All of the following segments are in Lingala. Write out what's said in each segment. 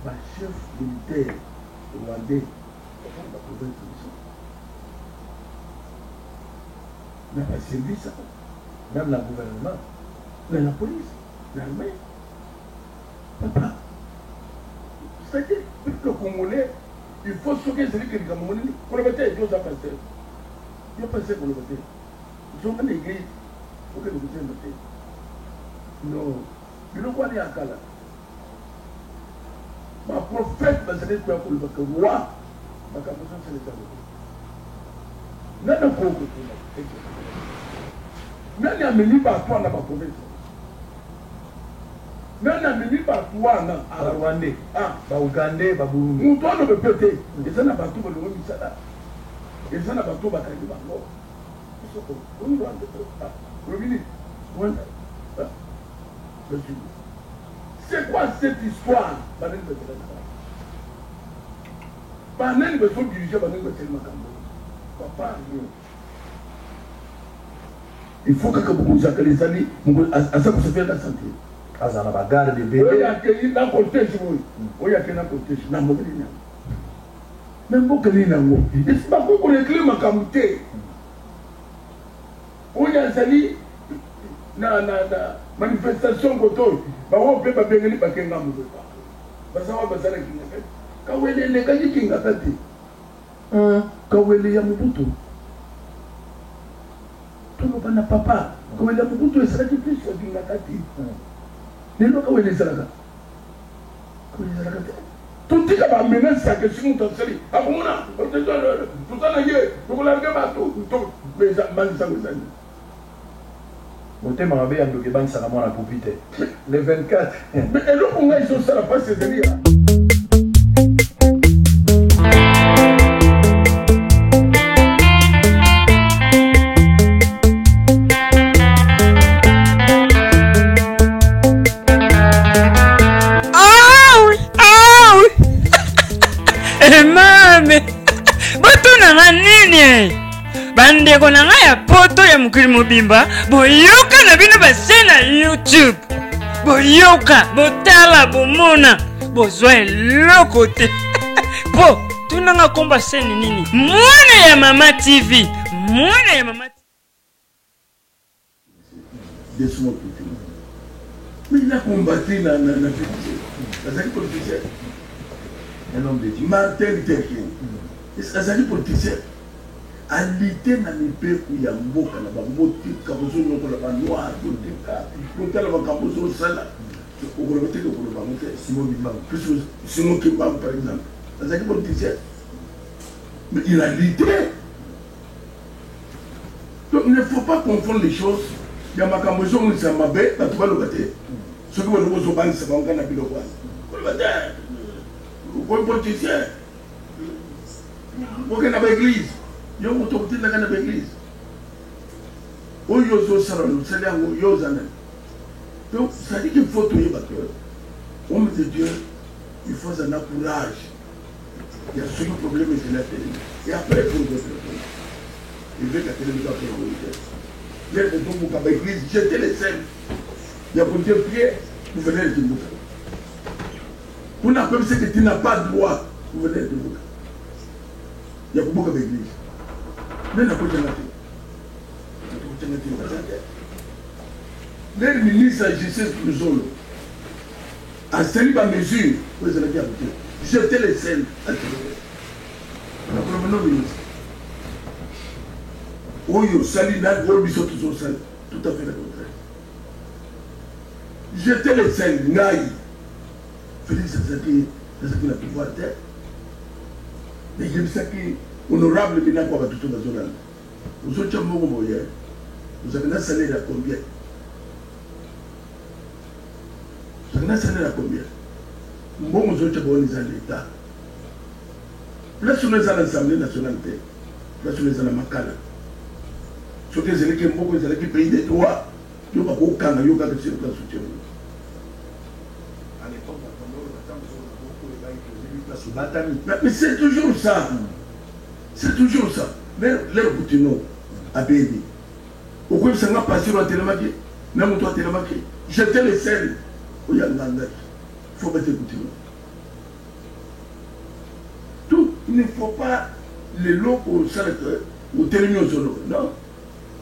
le chef militaire rwandais, on va trouver une solution. Mais pas service, même le gouvernement, mais la police, l'armée. Papa, c'est-à-dire que le Congolais, il faut sauver celui qui est Camerounais. Pour le matin, il y a un pasteur. Il y a un pasteur pour le matin. Ils ont une église. Il faut que le matin. Non. Il ne faut pas aller à Kala. Ma prophète va se dire pour le roi. Ma capuchon, c'est les Camerounais. Nana Koko. Nani ameni par toi dans ma province. Nani ameni par toi dans Rwandais. Ah, Ougandais, Burundi. nous doit le péter. Et ça n'a pas tout le monde ça là. Et ça n'a pas tout bakali bango. On doit le ministre. C'est quoi cette histoire? Banel besoin de diriger Banel besoin de papa. Il faut que vous vous appelez les amis, à ça que se fait la santé. À ça, on va garder des bébés. Il y a quelqu'un dans le cortège. Il y a quelqu'un dans le cortège. Même si vous avez un mot, et c'est pas pour écrire ma camouflée. Il y a une manifestation koto, on peut pas bien aller parce que nous avons parce que on va faire quand elle est négligée qui n'a pas dit. Quand elle est à Mobutu. Tout le monde n'a papa. Quand elle est à Mobutu, c'est qui plus qui n'a pas dit. Les gens quand elle est là. Quand elle est là. Tout dit que menace sa question dans ce lit. Ah bon là, tout ça n'a rien. Vous l'avez pas tout. Mais ça m'a dit ça vous avez. Monté m'a bien donc ban ça moi la popité. Les 24. Mais et là on a ils sont ça la passe c'est là. Bandeko na ngai ya poto ya mokili mobimba boyoka na bino base na YouTube boyoka botala bomona bozwa eloko te po tunanga komba seni nini mwana ya Mama TV mwana ya Mama Laisse-moi écouter. Mais il a combattu dans la vie. C'est un politicien. Un homme de Dieu. Martin Luther King. C'est un politicien. À lutter dans les pays où il y a beaucoup de gens qui ont des noirs, qui ont des salades. Au Gouvernement, Simon Kimba, Simon Kimba par exemple. C'est un politicien. Mais il a lutté. Donc il ne faut pas confondre les choses. Il y a ma camouflage, c'est ma bête, la toile au bâté. Ce que vous avez besoin, c'est un canapé de quoi. Vous êtes politicien. Vous êtes dans l'église. Vous êtes dans l'église. Vous êtes au salon, c'est là où vous êtes. Donc, ça dit qu'il faut tout y battre. Homme de Dieu, il faut un courage. Il y a ce problème, c'est la télé. Et après, il faut d'autres problèmes. Il veut que la télé soit prioritaire. Il y a des gens qui ont l'église, jetez les scènes. Il y a pour Dieu prier, vous venez de Timbouka. Vous n'avez pas que tu n'as pas de droit, vous venez de Timbouka. Il y a beaucoup d'églises. Mais il n'y a pas de les ministres agissent pour nous autres. À cette mesure, vous allez dire, jetez les scènes. Oyo, Salina, Golbiso, tout ça, tout à fait le contraire. Jetez les scènes, Naï. Félix Azaki, Azaki la pouvoir terre. Mais il y a ça qui est honorable, mais il n'y a pas tout dans la zone. Vous êtes un mot moyen. Vous avez un salaire à combien? Vous avez un salaire à combien? Bon, vous êtes un bon l'État. Là, sur les l'Assemblée nationale, là, sur les à la Makala. Sur les élections, beaucoup de pays des droits, il n'y a pas aucun qui a soutien. À l'époque, mais c'est toujours ça. C'est toujours ça. L'air boutino, à Béni. Au coup, ça n'a pas passé à Télémaki, même toi Télémaki. Jetez les scènes. Il faut mettre boutino. il ne faut pas les locaux au télévision solo. Non.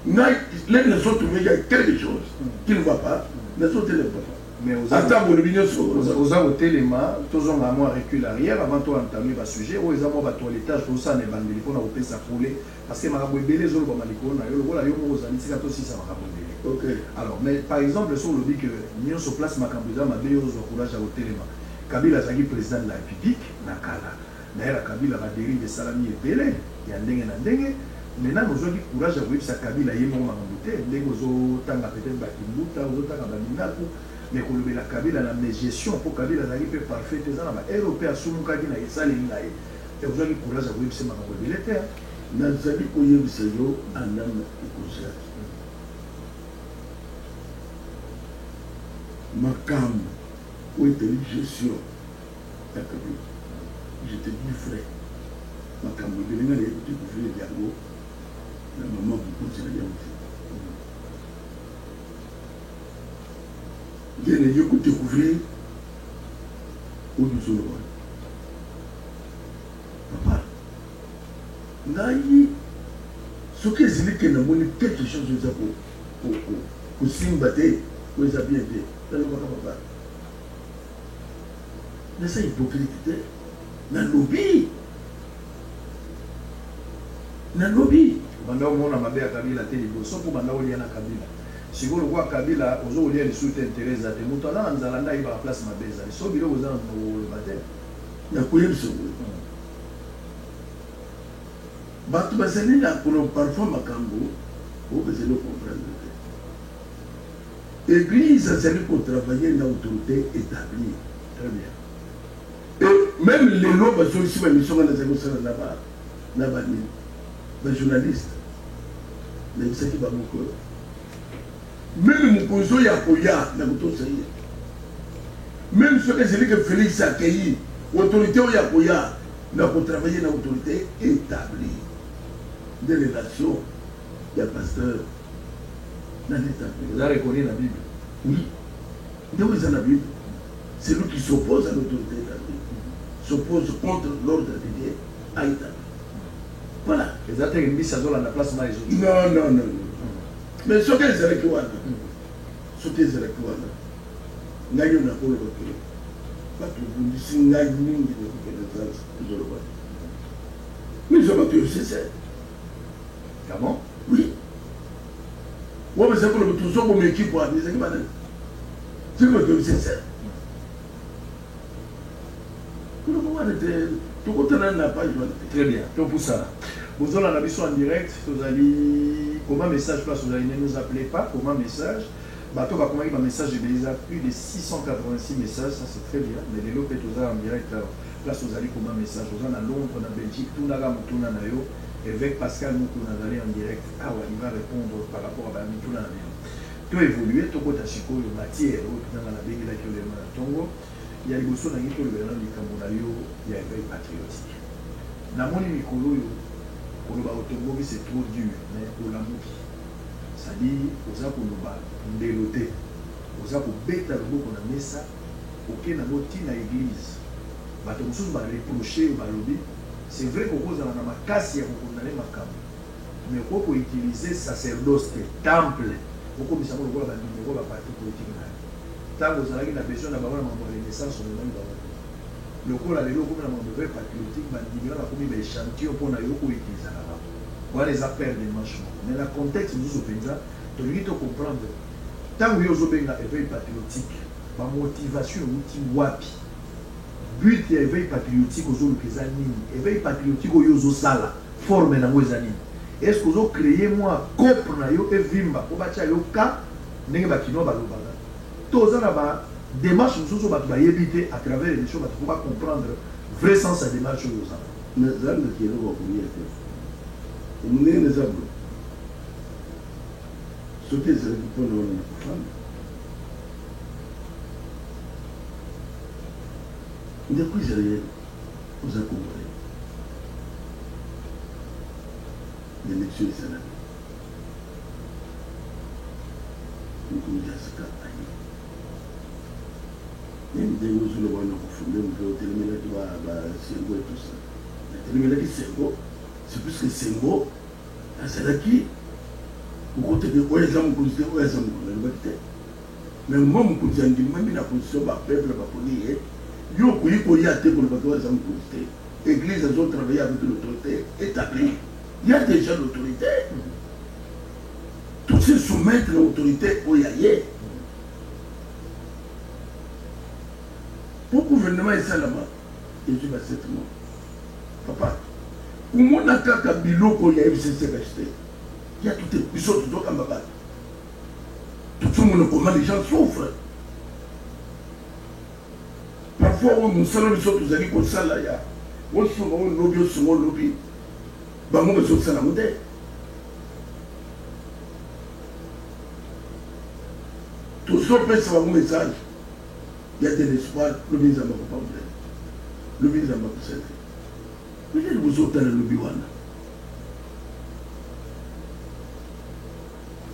Les nations trouvées, il y a quelque chose qui ne va pas. Les nations ne va pas. Mais aux téléma, tous on a moins recul arrière avant toi entamer le sujet. Aux amours à toilettage, pour ça, on est bandé pour nous ça poulet. Parce que ma raboué les autres malicons, on a eu le rôle à Yomo, c'est aussi ça m'a raboué. Ok. Alors, mais par exemple, sur le dit que nous sur place, ma cambouza, ma béose au courage à au téléma. Kabila Zagi, président de la République, Nakala. D'ailleurs, Kabila va dériver des salami et Pelé, il y a un dengue. Maintenant, nous avons du courage à voir que Kabila est mort en bouteille. Nous avons peut-être Bakimbuta, nous avons Baminaku, mais qu'on le la Kabila dans la gestion pour Kabila Zagi peut parfait. Les Européens sont en train de faire ça. Et vous avez du courage à voir que c'est ma mobilité. Nous avons dit qu'il y a eu ce jour en âme et conscience. Ma cam, où était une gestion de Kabila. Je te dis, frère, ma cam, je vais aller découvrir les dialogues. La maman vous continue à dire. Je vais découvrir où nous sommes. Papa, ce que je dis que nous avons quelque chose pour s'imbattre, pour les habiller. Papa. Mais c'est hypocrite. Dans le lobby. Banda on a mabé à Kabila télébo, sauf pour Banda Oliana Kabila. Si vous le voyez Kabila, aux autres les sous intérêts à des moutons là, en Zalanda il va à place Mabeza. Ils sont bilés aux gens pour le baptême. Il y a quoi de ce Batu Basani là pour parfois Makambo, vous pouvez le comprendre. L'église a servi pour travailler dans l'autorité établie. Très bien. Et même les lois, parce que ici, ils sont dans là-bas, les journalistes, les gens qui vont beaucoup. Même mon cousin, il y a Poya, dans le Saïd. Même ceux qui disent que Félix a accueilli, l'autorité, il y a Poya, pour travailler dans l'autorité établie. Des relations, il y a pasteur, dans l'état. Vous avez reconnu la Bible? Oui. Où est la Bible? C'est lui qui s'oppose à l'autorité établie, s'oppose contre l'ordre de Dieu à établi. Voilà. Les athées mis ça dans la place maïs. Non. Mais ce qu'elles ont réclamé, ce qu'elles ont réclamé, n'a eu n'a pas le recul. Pas tout le monde dit n'a eu ni de reconnaissance. Mais je vais te dire c'est. Comment? Oui. Moi, je sais que le tout ça pour m'équipe pour dire que c'est que le c'est. Très bien. Donc pour ça, vous allez la mission en direct, vous allez, comment message place, vous allez ne nous appelez pas, comment message, bateau va commander un message, j'ai déjà plus de 686 messages, ça c'est très bien, mais les lots peut vous en direct, place vous allez comment message, vous allez à Londres, en Belgique, tout n'a pas tout n'a yo, avec Pascal nous vous allez en direct, ah ouais, il va répondre par rapport à tout n'a pas. Tout évoluer, tout côté chico, le matière, dans la bégue là qui est le Tongo. Il y a des choses qui sont les Camerounais, il y a un éveil patriotique. Dans mon écolo, c'est trop dur, mais pour l'amour. C'est-à-dire, aux gens pour nous déloter, aux gens pour bêter le mot qu'on a mis ça, auquel on a motivé dans l'église. Bato mususu ba reprocher ba lobby. C'est vrai qu'on cause dans la casse, on condamne ma cam. Mais on peut utiliser sacerdoce, temple, on peut mettre ça pour la numéro la partie politique. Tant que vous avez la besoin d'avoir un renaissance, on est dans le coup, la vélo, comme la mauvais patriotique, il y a un échantillon pour la yoko utiliser là-bas. Voilà les appels des manches. Mais le contexte, nous sommes là, tu dois comprendre. Tant que vous avez un éveil patriotique, ma motivation est outil wapi. But de l'éveil patriotique aux autres années. Éveil patriotique aux autres sala, forme dans vos années. Est-ce que vous avez créé moi, copre, et vimba, pour bâtir le cas, n'est pas qui n'ont pas le tous les démarches nous sommes éviter à travers les choses pour comprendre le vrai sens de la démarche aux gens. Mais ça, c'est ce qu'on vous avez des arbres. Ce qui est pour nous, les femmes. Depuis, j'ai rien aux accompagnés. L'élection est sénatée. Nous commençons à se campagne. Même des choses que nous avons fait, même si nous avons fait tout ça. c'est plus que Sengo, c'est qui au côté de Oezam Kouzé, Oezam Kouzé. Mais moi, je suis en train de position de peuple japonais. Je suis en train de l'église a travaillé avec l'autorité établie. Il y a déjà l'autorité. Tout se soumettre à l'autorité Oyaye. Pour le gouvernement et Salama, et je vais cette mot. Papa, où mon akaka biloko ya FCC resté, il y a toutes les choses qui sont comme ça. Tout le monde, comment les gens souffrent. Parfois, on sait que les autres amis comme ça, là, on se fait un lobby, on se fait un lobby. Bah, moi, je suis en train de tout ça, c'est un message. Il y a de l'espoir, le ministre n'a pas voulu. Le ministre n'a pas voulu. Mais il y a des autres dans le lobby.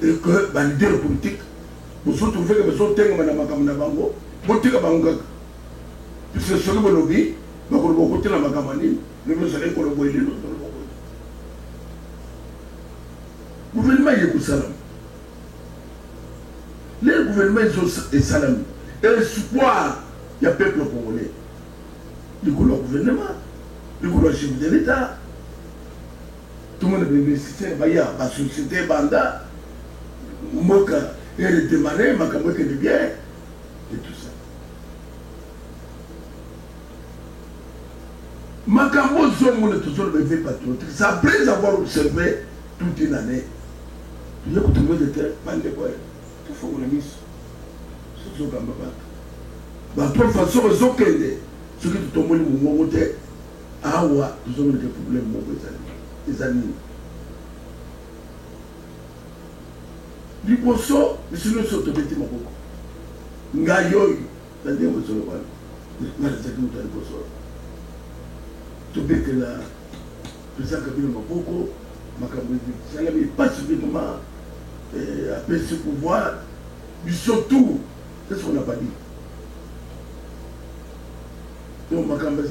Et que, les leaders politiques, vous trouvez que vous êtes en train de bango, vous êtes en train de puisque ce que vous lobby, vous êtes en train de magamani, vous êtes en train de lobby. Le gouvernement est salam. Le gouvernement est salam. Et l'espoir, il y a peuple congolais. Le gouvernement, le chef de l'État. Tout le monde est bénéficié, il y a la société Banda, Moka, et les démarrer, Makamoka de bien, et tout ça. Makambo Zomo est toujours le bébé patriotique. C'est après avoir observé toute une année. Il y a beaucoup de terres, il faut qu'on le dise. C'est ce qu'on va faire. De toute façon, ceux qui tombent au moment où ah ouais, nous avons des problèmes, les amis. Du poisson, je suis le sauté de Timoko. Ngayoy, la dernière fois, je vais le poisson. Tout bien que la président Kabila Maboko, ça n'a pas suffisamment appelé ce pouvoir, mais surtout, c'est ce qu'on n'a pas dit. Donc, ma campagne,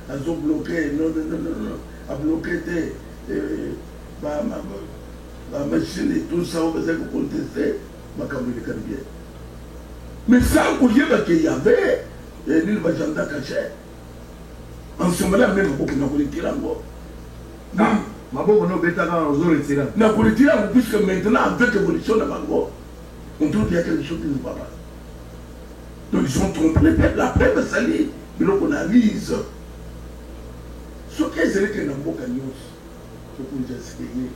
a bloqué, non, a bloqué la machine et tout ça, on va contester ma campagne de Caribien. Mais sans qu'il y avait, l'île Bajanda caché. En ce moment-là, même beaucoup n'a pas été là. Ma bonne no bêta dans les autres tirants. N'a pas été là, puisque maintenant, avec l'évolution de Mango, on trouve qu'il y a quelque chose qui ne va pas. Donc ils ont trompé le peuple, après le salut, mais donc on analyse. Ce qui est vrai que dans beaucoup de news, ce qu'on a expliqué,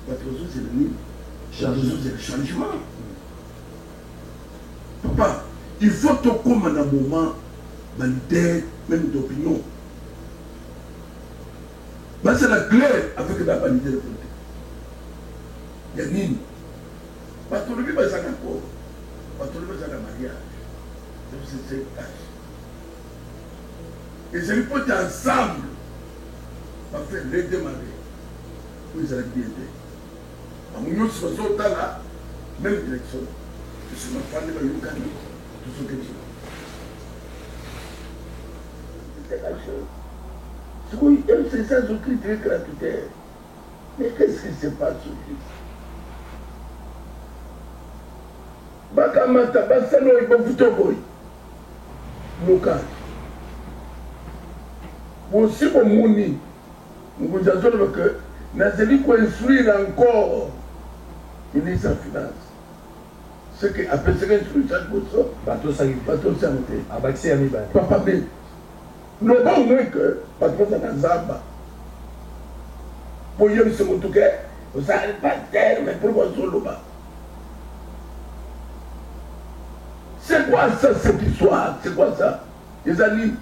parce que c'est le changement. Papa, il faut que comme à un moment, valider même d'opinion. C'est la claire avec la validité de politique. Il y a une. Pas tout le monde va s'en accord. Pas tout le monde va s'en mariage. C'est et c'est faut ensemble va faire les démarrer pour les activités. À mon nom, c'est là, même direction. Je suis ma femme de Bayouka, tout ce que tu veux. C'est la chose. C'est ça, je crie très gratuité. Mais qu'est-ce qui se passe aujourd'hui? Bakamata, Basano et Bofutoboy. Local. Aussi pour Mouni, nous avons dit que nous allons construire encore une mise en finance. Ce qui appelle ce qu'on chaque chose, bateau santé. Abaxé ami ba. Papa B. Nous avons moins que bateau sanazaba. Pour y aller sur mon touquet, vous n'allez pas terre, mais pour voir sur le bas. C'est quoi ça, cette histoire? C'est quoi ça? Les amis,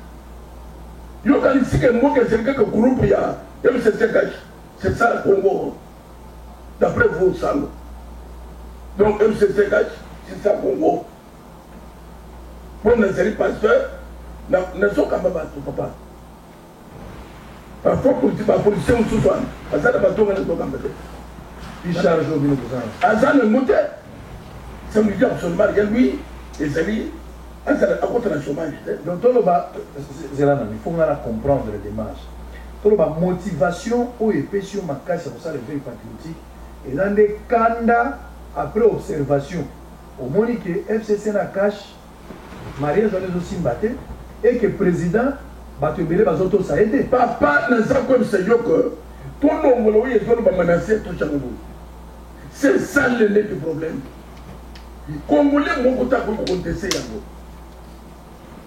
il y a ici que moi, c'est quelqu'un qui groupe, il y a c'est ça le Congo. D'après vous, ça. Donc, MCC Cash, c'est ça le Congo. Pour les séries pasteurs, ne sont pas battus, papa. Parfois, pour dire, la police, on se soigne. À ça, le bateau, on est pas battu. Il charge au milieu de ça. À ça, le monté, ça me dit absolument rien, lui. Et ça dit, à contre le chômage. Donc, il faut comprendre les démarches. la motivation ou épaisseur ma casse pour ça le veille patriotique et là des candidats après observation au moins que FCC na cache Maria Joannès aussi batté et que président battu belé bazoto ça aidé papa n'a pas comme c'est yo que tout le monde oui ils ont menacé tout ça c'est ça le nez du problème Congolais mon côté pour contester yango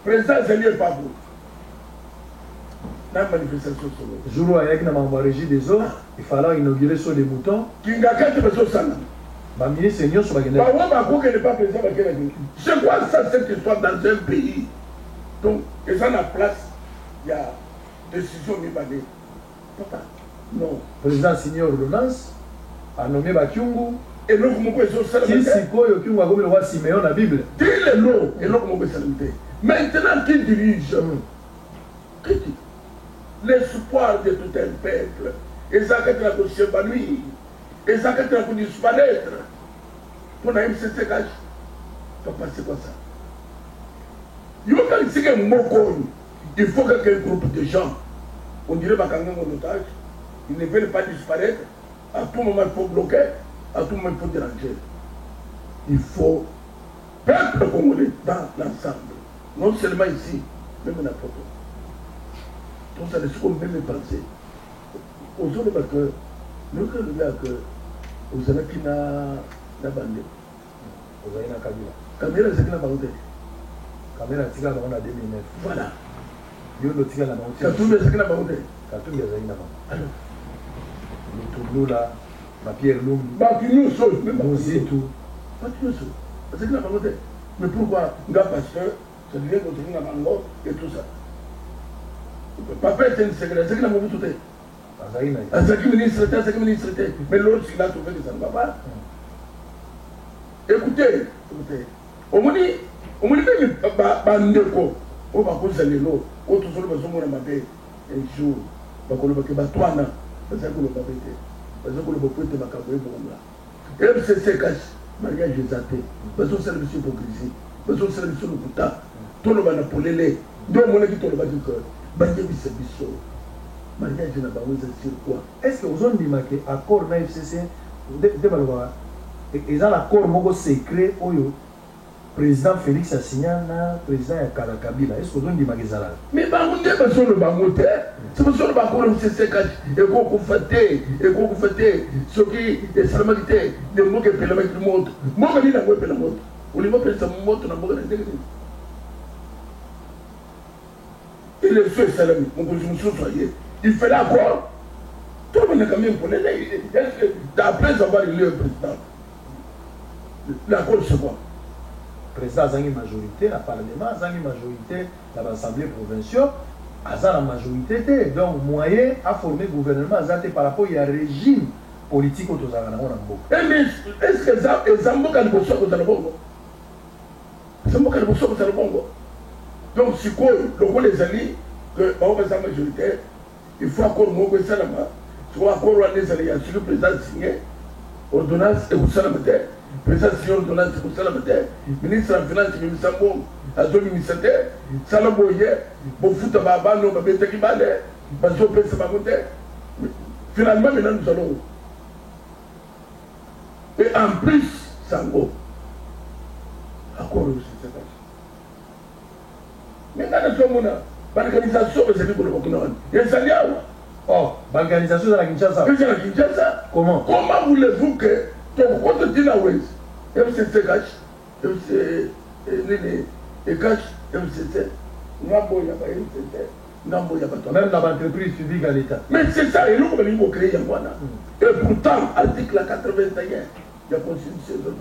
président Zélie pas vous la manifestation solo jour avec na membre régie des eaux il fallait inaugurer sur des moutons kinga kati beso sana ba ministre seigneur sur bagenda ba wa ko que n'est pas président ba kena c'est quoi ça cette histoire dans un pays donc et ça na place il y a décision mi bané papa non président signé ordonnance a nommé Bakyungu et l'autre comment ils ont ça qui sikoyo Kyungu a comme le roi Siméon la Bible dit le nom et l'autre comment ça maintenant qui dirige qui dit l'espoir de tout un peuple et ça que tu as dossier lui et ça que tu as disparaître pour la MCC cash ça passer quoi ça il faut qu'un groupe de gens on dirait Bakanga en otage ils ne veulent pas disparaître à tout moment il faut bloquer à tout moment il faut déranger il faut peuple congolais dans l'ensemble non seulement ici même dans la photo donc ça ne se peut même penser aujourd'hui parce que le gars que vous avez qui n'a bandé vous avez na Kabila caméra c'est qui n'a bandé caméra tika ba na 2009 voilà yo lo tika na ba ça tout c'est qui n'a bandé Katumbi ezali na ba alors le tableau là ma Pierre Lumbi bah tu nous sauves même Mozitu pas tu nous sauves c'est qui n'a bandé mais pourquoi gars pasteur ça devient notre ligne à Bango et tout ça papa est un secret c'est qui n'a pas tout est Azaki ministre, mais l'autre il a trouvé que ça ne va pas. Écoutez, au moins même bandeko, on va causer les lots, autre chose va se mourir un jour, va colorer que Batouana, parce que le papete, parce que le papete va caboyer pour là. FCC cache, mariage zaté, parce que c'est le monsieur hypocrisie, parce que c'est le monsieur le puta, tout le monde a pour les deux mots qui tournent le bas du cœur, bandé bisebiso. Mariage na bango sur quoi? Est-ce que vous avez dit que l'accord na FCC et dans l'accord moko secret oyo président Félix a signé na président ya Kabila est-ce que vous avez dit que ça mais bango nde baso le bango te c'est parce que le bango le FCC et ko fêter ce qui est salamité de mo ke pela avec le monde mo ka ni na mo pela monde o limo pela moto na boka na ndenge il est fait salami on peut se soyer il fait l'accord. Tout le monde est quand même pour les d'après avoir élu le président. L'accord c'est quoi? Le président a une majorité, le Parlement a une majorité, l'Assemblée provinciale a une majorité. Donc, moyen à former le gouvernement par rapport au régime politique autour de la Nambo. Est-ce que ça est un peu de bongo? C'est un peu de bongo. Donc, si quoi, le rôle des alliés, que la majorité, il faut encore mot que ça là-bas. Soit encore les alliés, si le président signé ordonnance et vous savez le président signé ordonnance et vous savez le ministre de la Finance, ministre Sambo, à son ministère, Salaboye, pour foutre ma balle, nous avons été balé, parce que peut se monter. Finalement, maintenant nous allons. Et en plus, Sango, encore aussi, c'est ça. Maintenant, nous sommes là. L'organisation de cette école, oh, l'organisation de la Kinshasa. Comment? Comment voulez-vous que ton compte de la Ouest, MCC cash, MCC même l'entreprise publique à l'État. Mais c'est ça, et nous, comme il faut créer un mois. Et pourtant, article 81, il y a constitution de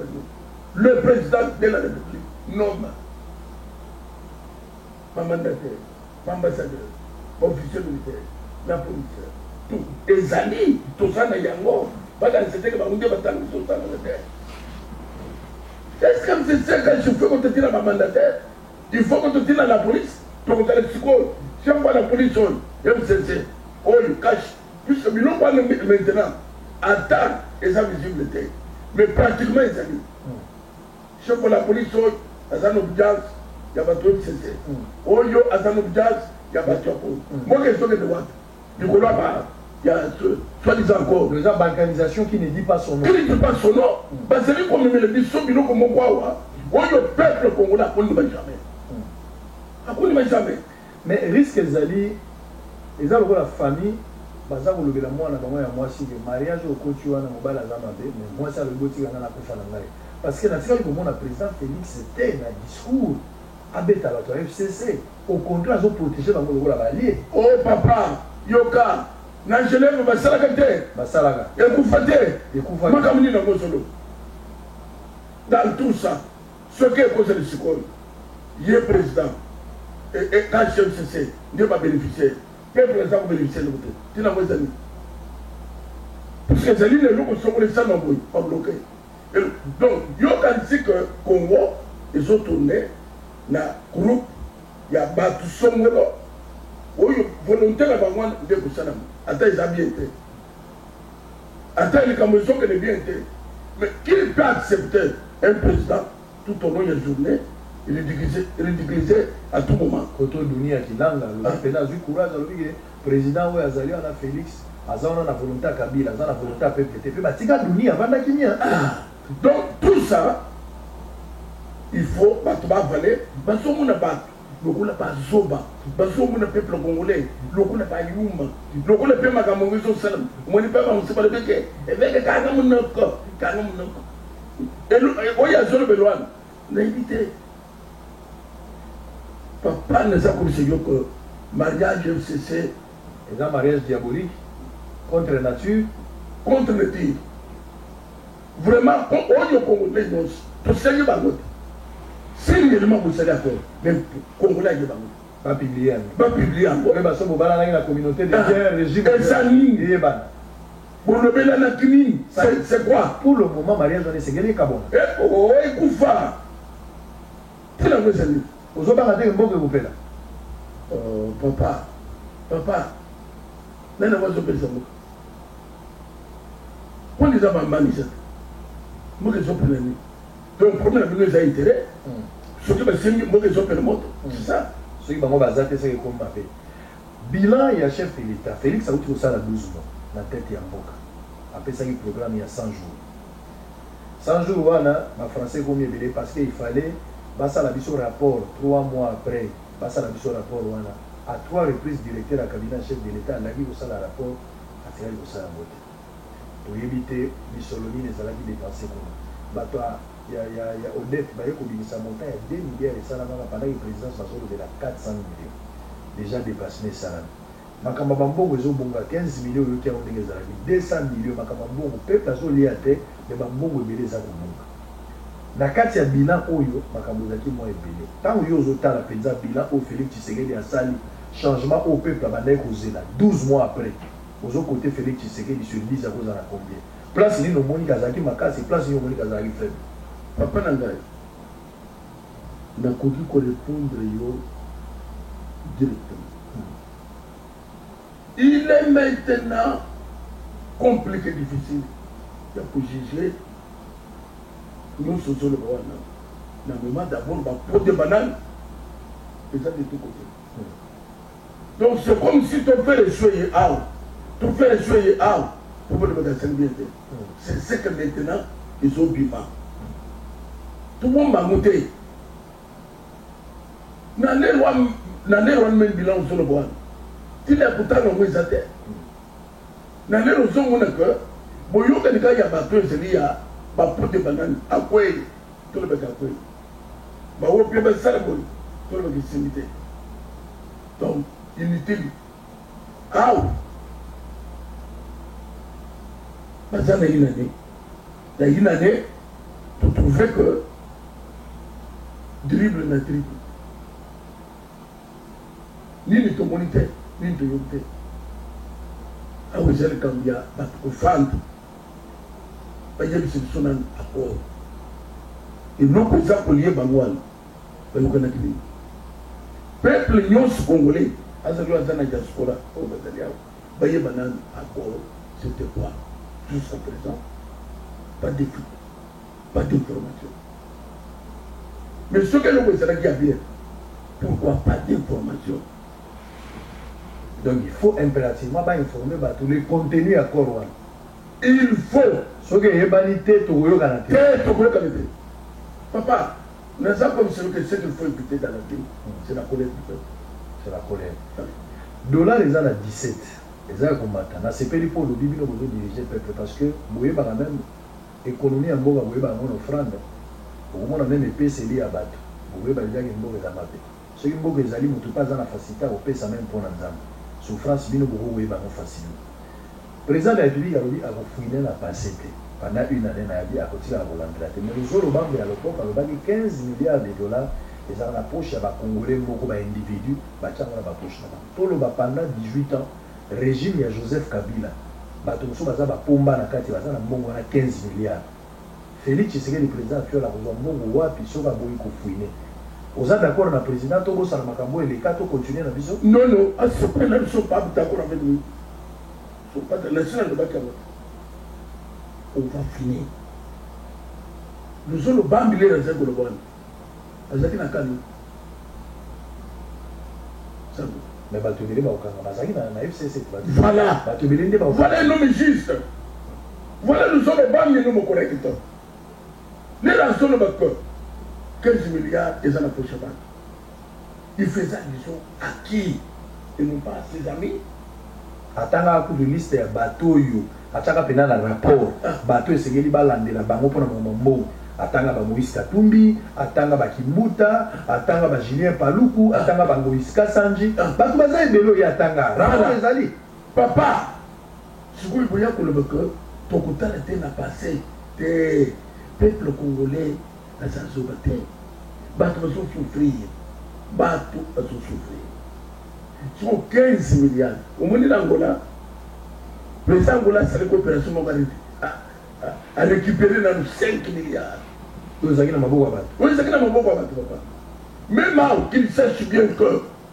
le président de la République nomme pas mandataire. Ambassadeur, officier militaire, la police, tout. Les amis, tout ça, il y a encore. Pas dans cette époque, on dit que tout ça, est-ce que c'est ça quand je fais qu'on te tire à ma mandataire? Il faut qu'on te tire à la police. Donc, on a le psycho. Si on voit la police, MCC, on le cache. Puisque nous n'avons pas maintenant. Attends, et ça visibilité. Mais pratiquement, les amis. Si on voit la police, on a un objet. Il y a pas de MCC. Oyo Azanoub Jazz, il y a pas de Moi, je suis de droite. Du coup, là, il y a soi-disant encore. La balkanisation qui ne dit pas son nom. Qui ne dit pas son nom. Parce que comme le biso, il comme quoi, le peuple congolais, on ne va jamais. On ne va jamais. Mais risque Zali, ils ont la famille, baza ko lobela mwana bango ya mwasi ke mariage au côté wana mobala za mabe mais moi ça le boti kana na kufa na ngai parce que na tika ko mona président Félix c'était un discours abeta la FCC au contraire zo protéger bango lokola balié. Oh papa yoka na Genève basalaka te basalaka ekufa te makamuni na ngosolo dans tout ça ce qui est causé le sikoyo yé président et quand FCC ne va bénéficier. Quel président va bénéficier de l'autre? Tu n'as pas des amis. Parce que les gens qui sont les gens pas bloqués. Donc, il y a dit que Congo, ils ont tourné dans le groupe, il y a battu son mot. Oui, volontaire avant moi de Koussanam. Attends, ils ont bien été. Attends, les Camerounais qui ont bien été. Mais qui peut accepter un président tout au long de la journée? Il est ridiculisé à tout moment. Quand on dit qu'il a le courage, le président Azali a Félix, Azana a volonté à Kabila, Azana a volonté à PPT. Donc tout ça, il faut valer. Parce qu'on n'a pas Zoba, parce qu'on n'a pas peuple congolais, l'on n'a pas Yuma, l'on n'a pas Magamourizo Salam, on n'a pas le béquet, et avec Kagamunoko, et il y a Zolo Belouane, l'invité. Papa ne sait comme c'est que mariage FCC est un mariage diabolique contre la nature. Contre nature. Vraiment, on est congolais, tout ça y est bagot. Sérieusement, vous savez d'accord. Même congolais y est bagot. Pas publié. Pas publié encore. Mais parce que vous avez la communauté de guerre, régime. Pour le Bélanakini, c'est quoi? Pour le moment, mariage on est ségué Kabon. Oh, écoute-moi. C'est la vraie année. Vous avez regardé un bon que vous faites là. Papa, n'est-ce pas ce que ça vous? Quand ils ont manisé, moi je suis plein. Donc, le problème c'est que j'ai intérêt. Ce qui c'est moi je suis plein de monde. C'est ça. Ce qui va c'est que comme m'appelle. Bilan, il y a chef de l'État. Félix a eu ça à 12 mois. La tête est en boca. Après ça, il programme il y a 100 jours. 100 jours, voilà, ma français comme il parce qu'il fallait. Basa la biso rapport 3 mois après, basa la biso rapport wana à 3 reprises directeur à cabinet chef de l'État lagi ko sala rapport atirali ko sala mote. Pour éviter bisoloni les alaki dépenser comme bato ya Odette ba yeko binisa montant ya 2 milliards et ça pendant la présidence basolo de la 400 millions. Déjà dépassé ça. Makamba bambongo ezo bonga 15 millions yo ki a ndenge zalaki 200 millions makamba bambongo peuple azo lié te mais bambongo belé za ko bonga. Na kati ya bilan oyo makambo ezaki mwa ebele ntango yo ozotala mpenza bilan oyo Félix Tshisekedi asali changement au peuple abandaki kozela 12 mois après ozokote Félix Tshisekedi sur 10 akozala combien place nini omoniki azalaki makasi place nini omoniki azalaki faible. Papa na ngai nakoki korépondre yo directement. Il est maintenant compliqué, difficile de juger. Nous sommes le moment d'abord pour des bananes, et ça de tous côtés. Donc c'est comme si tu fais les choses out. Tu fais les choses out pour le magasin bien. C'est ce que maintenant ils ont bima. Tout le monde m'a monté. Dans les lois même bilan sur le bois. Il est pourtant le moins athée. Dans les lois on a que bon yo quand il y a bateau c'est lié à pour des bananes à quoi tout le monde a quoi. Bah au pire ben ça le bon tout le monde est limité. Donc inutile. Ah. Bah ça il y a une année pour trouver que dribble na dribble. Ni ni to monité, ni to yoté. Ah oui, j'ai le candidat, bah au fan. Bah il y a des solutions accord. Et non pour ça pour lier Bangoual. Bah nous connaissons. Peuple nyons congolais, à ce moment-là, dans la diaspora, au Bataillon, bah il y a banane accord. C'était quoi? Jusqu'à présent, pas d'écoute, pas d'information. Mais ce que nous voulons, c'est qu'il y a bien. Pourquoi pas d'information? Donc il faut impérativement informer tous les contenus à Corwan. Il faut. Ce que est banité, tout le monde. Papa, nous savons comme ce qu'il faut écouter dans la vie, c'est la colère du peuple. C'est la colère. Dollar les années 17. Les années combattants. C'est pas pour le Bible nous diriger le peuple parce que vous voyez par même économie en boga, vous voyez par mon offrande. Au moment même épée c'est lié à battre. Vous voyez par les gens qui ont des mappés. Ceux qui ont des alliés, vous pas dans la facilité au paix ça même pour l'ensemble. Souffrance, bino vous voyez par mon facile. Le président de la République a dit à vous fouiner la passée pendant une année à dire à côté de la volonté. Mais nous avons le banque à l'époque, on a 15 milliards de dollars. Et ça la poche, il y a des Congolais, beaucoup d'individus, qui ont la poche là-bas. Tout le monde pendant 18 ans, le régime de Joseph Kabila, il y a pomba na kati, il y a 15 milliards. Félix Tshisekedi, le président actuel, il y a mongo wapi, il y a beaucoup fouiné. Vous êtes d'accord avec le président, Togo Salamakambo et les cas, continuer la vision? Non, non, à ce point-là, ils ne sont pas d'accord avec nous. Ils ne sont pas d'accord. On va finir. Nous sommes le bambile dans un global. Azaki na kani. Mais Batubili va au Kanga. Azaki na FCC. Voilà. Batubili va au Kanga. Voilà un homme juste. Voilà nous sommes le bambile nous me correctons. Les raisons de notre 15 milliards et ça n'a pas changé. Il fait ça, disons, à qui? Et non pas à ses amis. Atanga un coup de liste ya bateau yo. Atanga pena na rapport. Bateau esengeli balande la bango pona mambo. Atanga ba Moïse Katumbi, atanga ba Kimbuta, atanga ba Julien Paluku, atanga ba Moïse Kasanji. Bato baza ebelo ya atanga. Rapport ezali. Papa, ce que vous voyez pour le beko, ton côté n'a passé. Des peuples congolais, à sa sobriété. Bato va souffrir. Bato va souffrir. Sont 15 milliards. Au moment de l'Angola, le président Angola, c'est la coopération à récupérer dans 5 milliards. Vous avez un mabou à battre. Oui, c'est un mabou à battre, papa. Même qu'il sache bien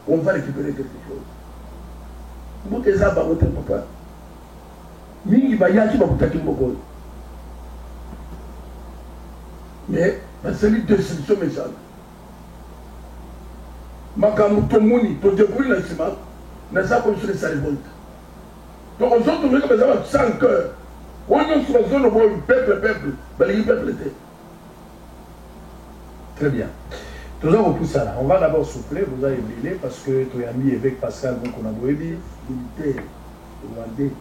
qu'on va récupérer quelque chose. Vous avez ça, papa. Mingi Bayaki va vous taquer beaucoup. Mais, c'est une décision méchante. Makamutomuni, to découvrir la ciment, n'a pas construit sa révolte. Donc, on s'en trouve comme ça, sans cœur. On est sur la zone où le peuple, le peuple était. Très bien. Toujours repousse ça là. On va d'abord souffler, vous avez brûlé parce que tu as mis avec Pascal Mokonaboebi, militaire, rwandais.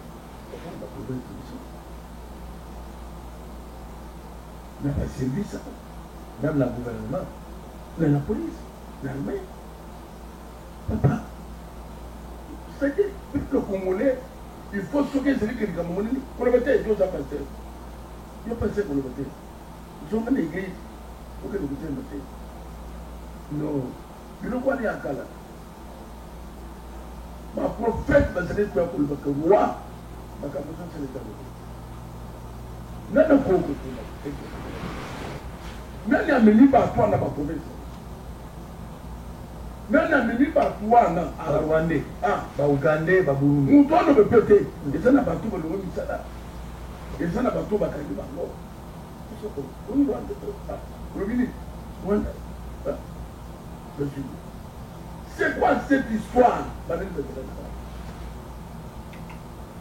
On n'a pas servi ça. Même le gouvernement, même la police, l'armée. Papa, c'est-à-dire que le Congolais, il faut sauver celui qui est Camerounais. Pour le mettre, il doit passer. Il doit passer pour le mettre. Ils ont une église pour que le mettre. Non. Il ne voit rien à Kala. Ma prophète va se dire pour le mettre. Roi, ma capuchon, c'est l'État. Même un Congo. Même il y a mis partout dans ma province. Même la minute par toi, non. à Rwandais, à Ougandais, à Burundi. Nous doit nous péter. Et ça n'a pas tout le monde qui s'est là. Et ça n'a pas tout le monde. On doit le ministre. C'est quoi cette histoire?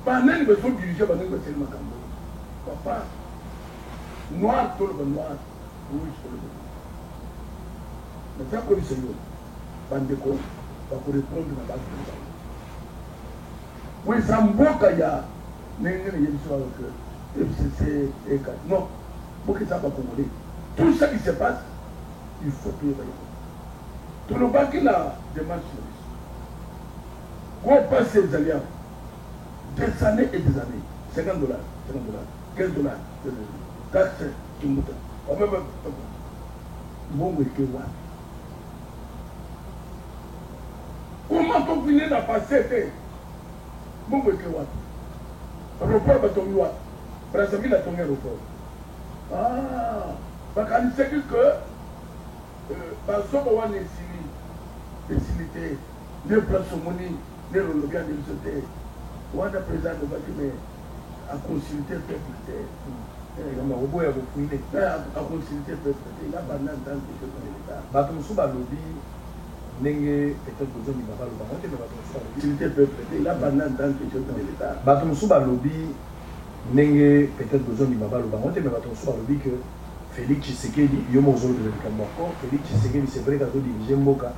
Banane me sont dirigés par Banane Selma Kambo. Papa, noir, tout le monde noir, rouge, tout le monde. Mais ça, comme c'est nous. Bandeko va répondre à la base de ça. Oui, ça mboka ya n'engene yebiswa que FCC et non, pour que ça va congolais. Tout ça qui se passe, il faut payer. Tout le bas qui la démarche. Qu'on passe ces alliances des années et des années, $50, $15, $15, taxes, tout le monde. Bon, oui, que voilà. Comment on finit dans passer? Bon, oui, que voilà. Report va tomber là. Brazzaville a tombé report. Ah, parce qu'on sait que parce qu'on est facilité, les places au moni, les relevés de l'université, on a président de Bakime à consulter le peuple. Il a consulté le peuple. Il a banane dans le peuple. Batumsu Balobi, ndenge peut-être besoin de baba loba te mais bato mosusu balobi utilité peuple là pendant tant que je de l'état bato mosusu balobi ndenge peut-être besoin de baba loba te mais bato mosusu balobi que Félix Tshisekedi yo mo ozolo de likambo Félix Tshisekedi c'est vrai qu'azo diriger mboka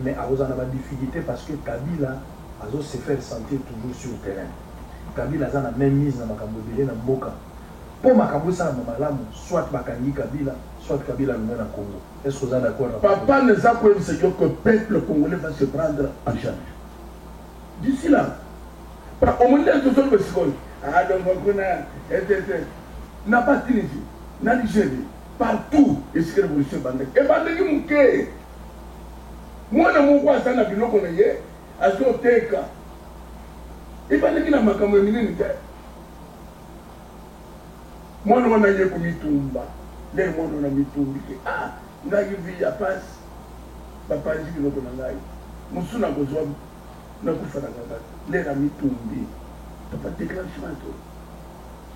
mais azo na ba difficulté parce que Kabila azo se faire sentir toujours sur le terrain Kabila a la même mise na makambo belé na mboka pour makambo ça na malamu soit bakangi Kabila soit Kabila le na Congo. Est-ce que vous êtes d'accord? Papa ne sait pas que le peuple congolais va se prendre en charge. D'ici là, au moment où tout le monde ah donc on n'a pas Tunisie, n'a Nigerie, partout et c'est révolution bandée. Et bandée qui mouke. Moi na mon quoi ça na bilo qu'on est à son teka. Et bandée qui n'a pas comme minute. Moi non on a yé comme itumba. Les mois on a mis tout ah nga yivi ya passe papa nji biloko na ngai musuna kozwa na kufana ngaba les ami tumbi papa déclenchement to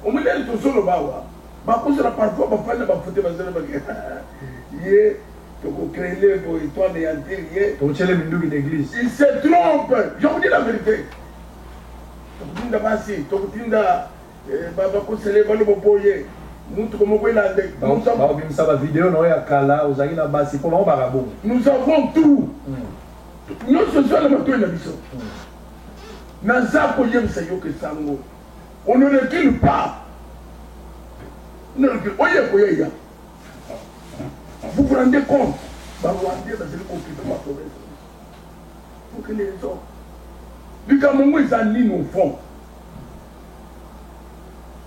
o modèle to solo bawa ba kozela parfois ba fana ba fote ba zela ba ye to ko créer les bo toi de yanterie to chele minduki d'église il se trompe je vous dis la vérité to tinda basi to tinda baba ko célébrer le boboye nous avons tout. Nous on ne recule pas. On ne recule pas. Vous vous rendez compte? Pour que les gens. Du Cameroun, ils en ligne au fond.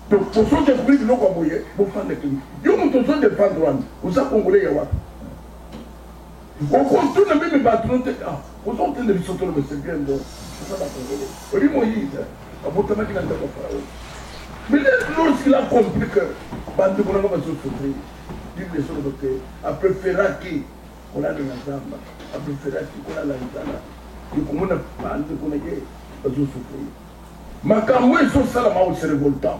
Donc, pour ceux qui ont pris de l'eau comme vous voyez, vous faites des clics. Ils ont besoin de faire droit. Vous savez, Congolais, il y a on continue même à battre. Vous êtes en train de lui sauter le secret. Vous savez, Congolais. Oui, Moïse, à votre main qui n'a pas fait. Mais lorsqu'il a compris que bande de Congolais va se souffrir, il dit les choses que, a préféré qui on a de l'ensemble, a préféré qui on a l'ensemble. Et comme on a bande de Congolais, va se souffrir. Mais quand moi, ils sont salamaux, c'est révoltant.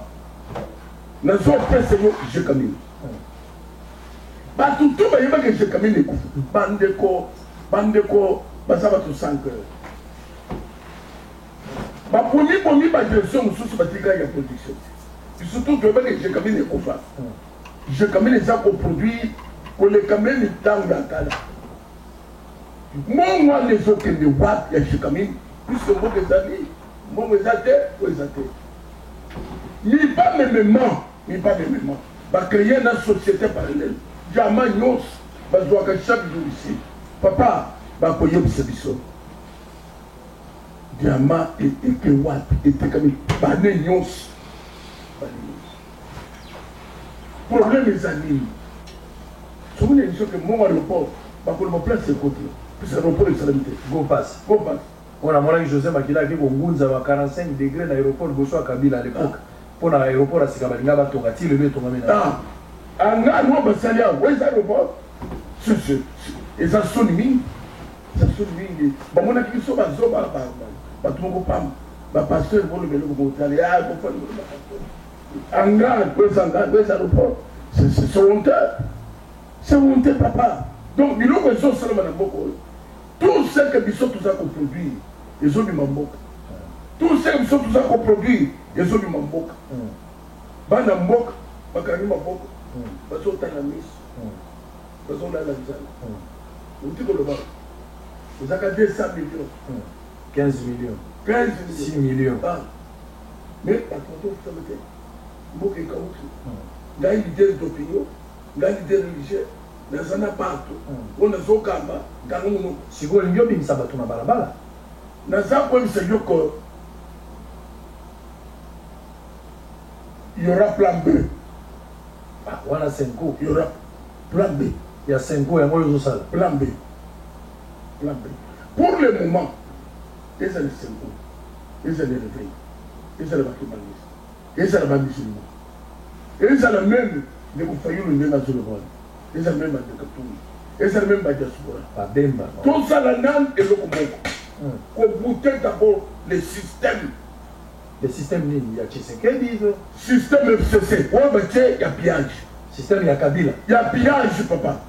Nous sommes presque je camine. Tout le monde que je camine. Bandeko, basaba tout 5 heures. Ma première direction, sous ce bâtiment, il y a production. Surtout que je camine. Je camine ça pour produire, pour les camines dans la cala. Moi, les autres de Watt, il y a je camine, puisque moi, les amis, moi, les athées. Ni pas même va créer une société parallèle. Jamais nous va jouer chaque jour ici. Papa va payer ce biseau. Diamant et Kewat et Tekami. Bané nous. Problème les amis. Si vous avez dit que mon aéroport va pour me placer côté. Puis l'aéroport est salamité. Go pass. On a montré José Makila qui a 45 degrés d'aéroport de Kabila à l'époque. Pour l'aéroport à Sikabalinga, va tomber le mieux tomber maintenant. Ah, non, mais ça y est, où est l'aéroport? Et ça sonne mine. Ça sonne mine. Bah, mon ami, il va tout le monde va passer pour le vélo pour aller à l'aéroport. C'est honteux. C'est honteux, papa. Donc, il faut que les gens soient beaucoup. Tout ce que les gens ont produit, ils ont du mamboka. Tout ce que les gens ont produit, ils ont du mamboka. Bana mboka, bakani mamboka. Baso tanamis. Baso la lanzana. Vous dites que le bas. Vous avez 200 millions. 15 millions. 15 millions. 6 millions. Ah. Mais, attendez, vous savez, mboka est caoutchouc. Il y a une idée d'opinion, il y a une idée religieuse. Dans un appart, on a son kamba, Ganou. Si vous voulez, il y a un balabala. Dans un point, c'est que il y aura plan B. Ah, voilà 5 ans. Il y aura plan B. Il y a 5 ans, il y a moins de ça. Plan B. Plan B. Pour le moment, ils ont les 5 ans. Ils ont les réveils. Ils ont les bâtiments. Ils ont les bâtiments. Ils ont le même de vous faire une nena sur le vol. Ils ont le même de Katoumi. Ils ont le même de Diaspora. Tout ça, la nane et le Komoko. Pour goûter d'abord le système. Le système, il y a Tshisekedi. Système FCC. Ouais, mais il y a pillage. Système, il y a Kabila. Il y a pillage, papa.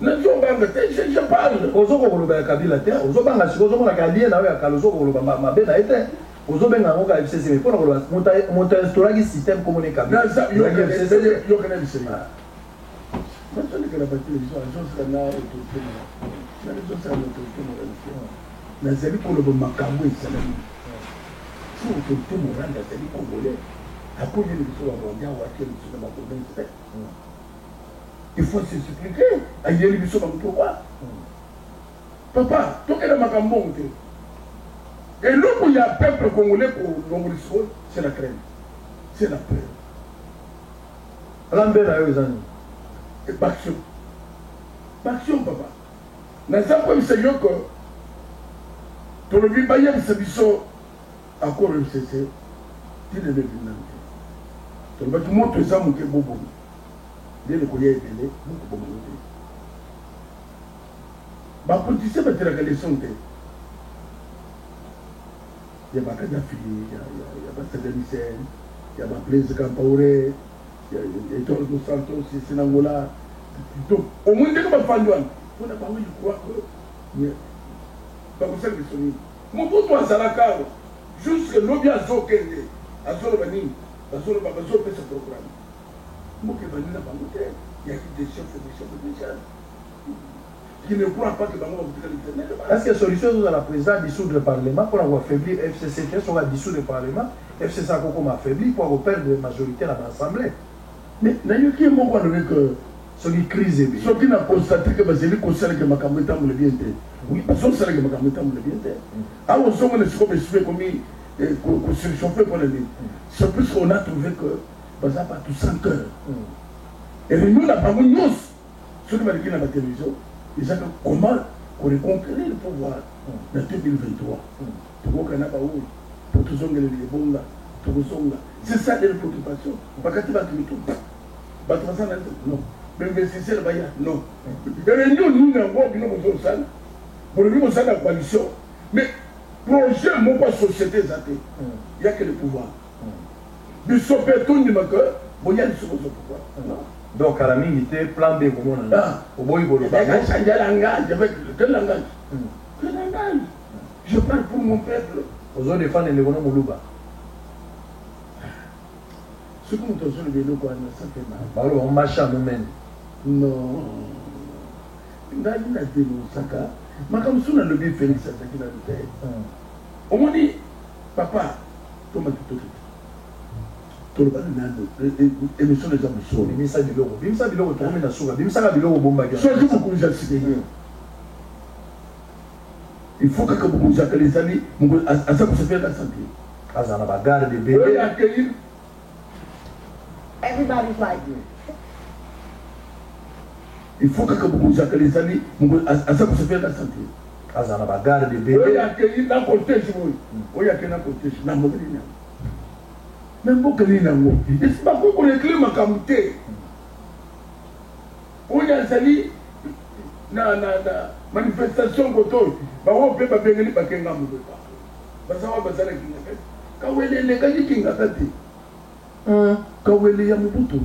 Je parle. Ozokoloba Kabila te, ozobanga sikozo na kalien na ya kalozo koloba mabe na ete. Ozobenga ngo ka FCC mais pona koloba monta instauraki système comme on est Kabila. Yo kana bisema. Parce que la télévision, les gens sont là autour de les gens sont autour de la série pour le makambo et ça. Si on peut tout moral la série congolais, à cause de l'histoire mondiale ou à quel sur la province. Il faut s'expliquer. Il y a l'histoire dans le pouvoir. Papa, tout est dans makambo. Et l'autre où il y a un peuple congolais pour l'homorisme, c'est la crainte. C'est la peur. Lambert a eu les amis. Baction. Baction, papa. Dans un premier seigneur que tout le monde a fait à quoi le CC, il est venu. Tout le monde montre ça, mon bobo. Dès le collier est belé, beaucoup de monde. Ma politicien va te la leçon. Il y a ma Kadhafi, il y a ma Saddam Hussein, il y a ma Blaise Compaoré. Il y a Ettore dos Santos, c'est Angola. Donc, au moins, dès que je parle, on n'a pas envie de croire que. Pas pour ça que je suis. Mon pote, moi, ça la cave. Jusque l'objet à Zokende, à Zolobani, à Zolobaba, Zolobé ce programme. Moi, qui va n'a pas monté. Il y a des chefs, qui ne croient pas que Bango va vous. Est-ce que la solution dans la présidence dissoudre le Parlement pour avoir affaibli FCC, qu'est-ce qu'on va dissoudre le Parlement? FCC a encore affaibli pour avoir perdre la majorité dans l'Assemblée. Mais il y a un moment que ce qui crise. Ce qui n'a constaté que c'est lui qui a que ma caméra me le bien. Oui, parce que c'est que ma caméra me le bien. Ah, on s'en est comme je comme construction fait pour le dire. C'est plus qu'on a trouvé que par exemple à tout 100 cœurs. Et nous n'a pas vu nous. Ce qui m'a dit dans la télévision, ils ont comment on reconquérir le pouvoir en 2023. Pour qu'on n'a pas où pour tous les bons là. C'est ça les préoccupations. Pas quand tu vas tout. Non. Mais c'est ça le non. Les réunions, nous n'avons pas besoin de ça. Pour le niveau de la coalition. Mais projet, mon pas société, il n'y a que le pouvoir. Du sopéton du cœur, il y a le pouvoir. Donc, à la minute, plan B, comment on a au bout de quel langage? Quel langage? Je parle pour mon peuple. Aux autres défendre les bonhommes Moulouba. Ce que nous avons le vélo, ça fait mal. Alors, on marche à nous-mêmes. Non. Il a dit Saka. Mais comme ça, on a le bien Félix, ça qui l'a dit. On m'a dit, papa, tu m'as dit tout le monde. Émission des ambitions. Bimisa Biloro. Bimisa Biloro, tu remets la souga. Bimisa Biloro, bomba. Soit beaucoup de gens cités. Il faut que beaucoup de gens les amis, à ça pour se faire la santé. À ça, on a bagarre de bébé. Everybody's like you. Il faut que beaucoup de gens les amis, à ça pour se faire la santé. À ça, on a bagarre de bébé. Il y a quelqu'un dans le cortège. Il y a quelqu'un dans le cortège. Même beaucoup de gens. Et c'est pas pour les clés ma camouflée. On y a sali na manifestation koto. Ba on peut pas venir ba kenga mu ba. Ba ça va bazala kinga. Ka wele le ka kinga kati. Ka wele ya mubutu.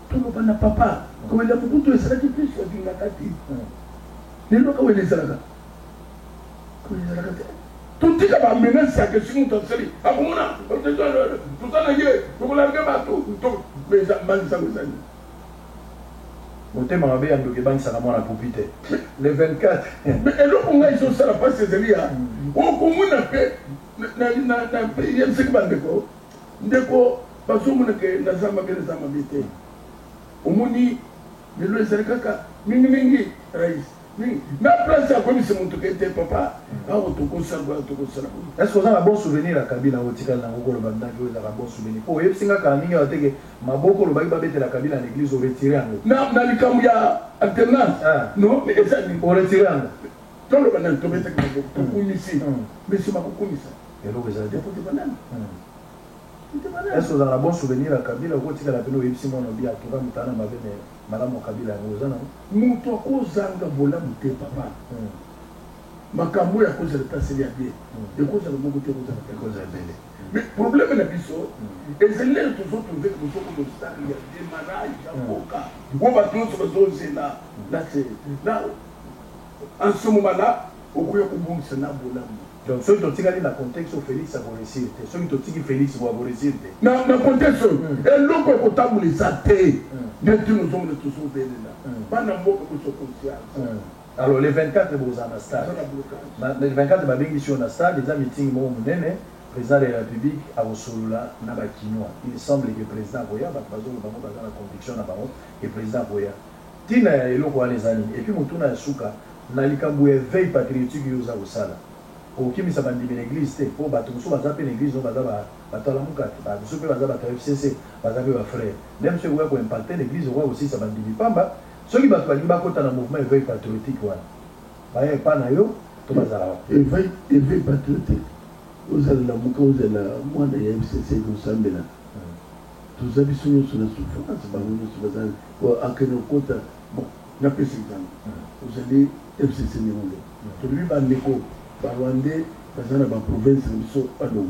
Tout le monde papa. Ka wele ya mubutu esala ki plus ya kinga kati. Nilo ka wele salaka. Ka wele salaka. Tout est capable de mener sa question dans ce lit. Ah, comment on a tout ça, tout la gueule, tout. Mais ça m'a dit ça, vous savez. Mon thème a bien de Geban Salamon à Poupité. Les 24. Mais alors, on a eu ça, la passe de l'IA. Comment on a fait dans le pays, il y a ce qui va déco. Déco, parce qu'on a que la Zama bien les amabilités. Au Mouni, le Louis Serkaka, Mingi, Raïs. Mais après ça, comme c'est mon truc, papa, est-ce qu'on a un bon souvenir à Kabila au Tikal Nango, le Bandan, qui a un bon souvenir? Pour eux, c'est un ami qui a été ma beaucoup le baïba de la Kabila à l'église au retiré. Non, dans le cas où il y a alternance. Non, mais ça, au retiré. Dans le Bandan, tu mets ici. Mais c'est ma beaucoup ici. Et l'eau, vous avez dit pour des bananes. Est-ce qu'on a un bon souvenir à Kabila au Tikal à Peno et Simon Obia qui va me t'en avoir Madame Kabila à Mouzana? Mouto Kozanga Bola Mouté Papa. makambo ya cause de tasser ya bien et cause de mon côté cause de belle mais problème na biso et c'est là toujours trouver que nous sommes obstacle il y a démarrage ya boka on va tous besoin là c'est là en ce moment là au koyo kubungisa na bolamu donc ceux qui ont tiré dans le contexte Félix a réussi ceux qui ont tiré Félix vont réussir dans le contexte et l'autre côté les athées de tous nous sommes toujours belle là pas dans beaucoup de conscience. Alors les 24 vous en stade les 24 babingi sur na stade les meeting mo munene président de la République a Osolola na bakinoa il semble que président Boya ba bazo bango baza na conviction na bango que président Boya tina ya eloko les amis et puis mutuna ya suka na likambo ya veille patriotique yoza osala okimisa bandimi l'église te po bato so baza pe l'église no baza batala mukata ba so pe baza ba FCC baza pe ba frère même ceux qui ko impacter l'église on aussi ça bandimi pamba ceux qui bato balingi bakota na mouvement veille patriotique wana baye pa na yo to bazala veille patriotique ozala muka ozala mwana ya FCC kosambela tozabi sonyo sur la souffrance bango so bazala akene kota bon na président ozali FCC Niongo to lui ba ndeko ba Rwandais bazana ba province biso alo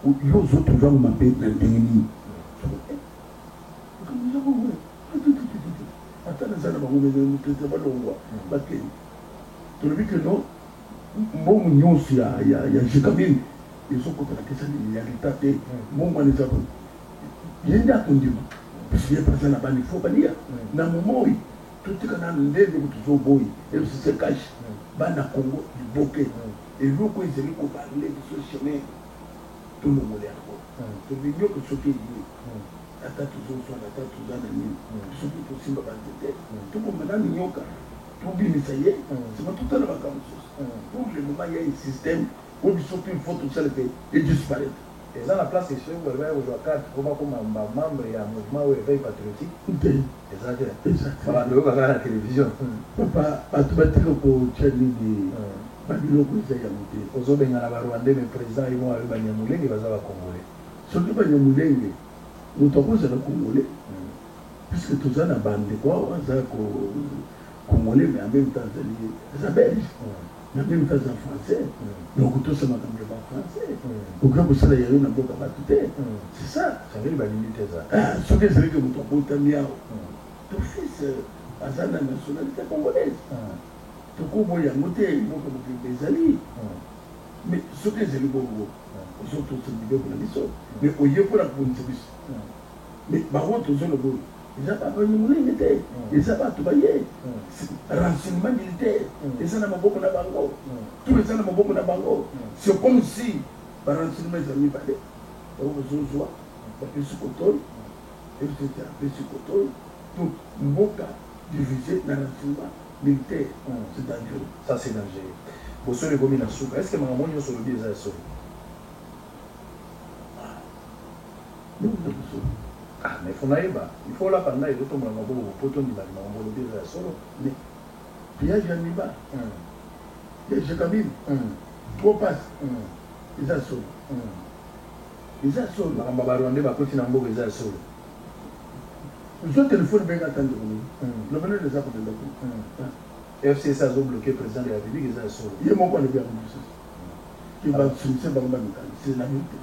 yo zo toujours ma paix na ndeni atana sana bango me te ba longwa ba ke to lui que non bon nyonso ya jikamini ils ont compris la question de l'égalité mon mani ça yenda kundima parce que personne n'a pas il faut pas dire na moment tout ce qu'on a ndé de tout boy et c'est cash bana Congo du bokeh et loko ils ko parler de ce chemin tout le monde est encore to binyo que ce qui est ata toujours soit ata toujours na ni ce qui possible ba tete tout comme madame nyoka tout bien ça y est c'est pas tout à la vacances pour le moment il y a un système où il faut une photo ça et disparaître et dans la place ici on va voir carte comment membre et un mouvement ou éveil patriotique exact voilà le va la télévision papa atubatiko ko chani de babilo ko ya monter ozo benga na Rwanda mais président ils vont aller banyamulenge baza ba congolais ce qui banyamulenge nous toko za congolais puisque tous na bande quoi on za ko congolais mais en même temps ça belge na même temps en français donc tout ça m'a comme le français donc quand ça y a une boka batute c'est ça ça veut dire limiter ça ce que c'est que mon ton miao ton fils azana nationalité congolaise to ko boya moté boka des alliés mais ce que c'est le bon aux autres se dire pour la mission mais au lieu pour la police mais par contre aux autres ils n'ont pas venu mourir, ils n'ont pas tout payé. Renseignement militaire, ils n'ont pas beaucoup de bango. Tous les gens n'ont pas beaucoup de bango. C'est comme si, par renseignement, ils n'ont pas fait. Ils ont besoin de ce coton, et c'était un peu ce coton. Donc, Mboka divisé dans le renseignement militaire, c'est dangereux. Ça, c'est dangereux. Vous savez comment il y a souka. Est-ce que maman a sur le biais de ça? Non, non, ah mais il faut la pendant les autres mamans pour ton dimanche maman le déjà solo mais il y a Janiba il y a Jacabine trop passe ils a solo maman Rwanda va continuer à mourir ils a solo je téléphone bien attendre le bonheur des apports de la FCC a bloqué président de la République ils a solo il y a mon point de vue qui va c'est la vérité.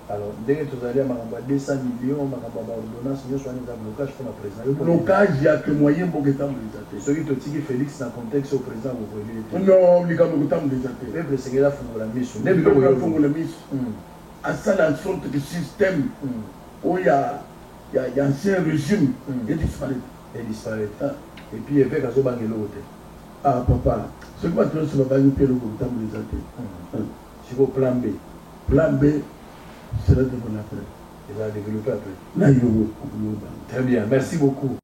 Alors, dès que tu allais à 200 millions, ordonnance, nous sommes en blocage pour la présidence. Blocage, il y a que moyen pour que tu aies celui qui te dit Félix dans le contexte au président, vous voyez. Non, il y a que le président a fait la mission. Il a fait la mission. À ça, la sorte de système où il y a un ancien régime, il disparaît. Il disparaît. Et puis, il fait qu'à ce banc ah, papa, ce que tu as fait, c'est que tu as fait. C'est au plan B. Plan B. C'est là développé après. Il va développer après. Là, très bien, merci beaucoup.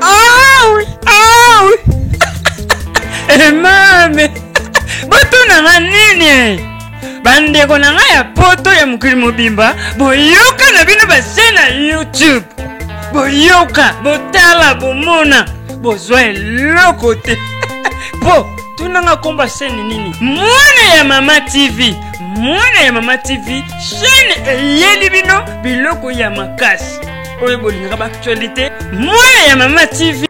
Ah oui, ah oui. Mame, botuna nga nini? Bandeko na nga ya poto ya mokili mobimba boyoka na bino base na YouTube boyoka botala bomona bozwa eloko te po tunanga komba chaîne nini Mwana ya Mama TV. Mwana ya Mama TV chaîne eyeli bino biloko ya makasi oyo bolingaka ba actualité. Mwana ya Mama TV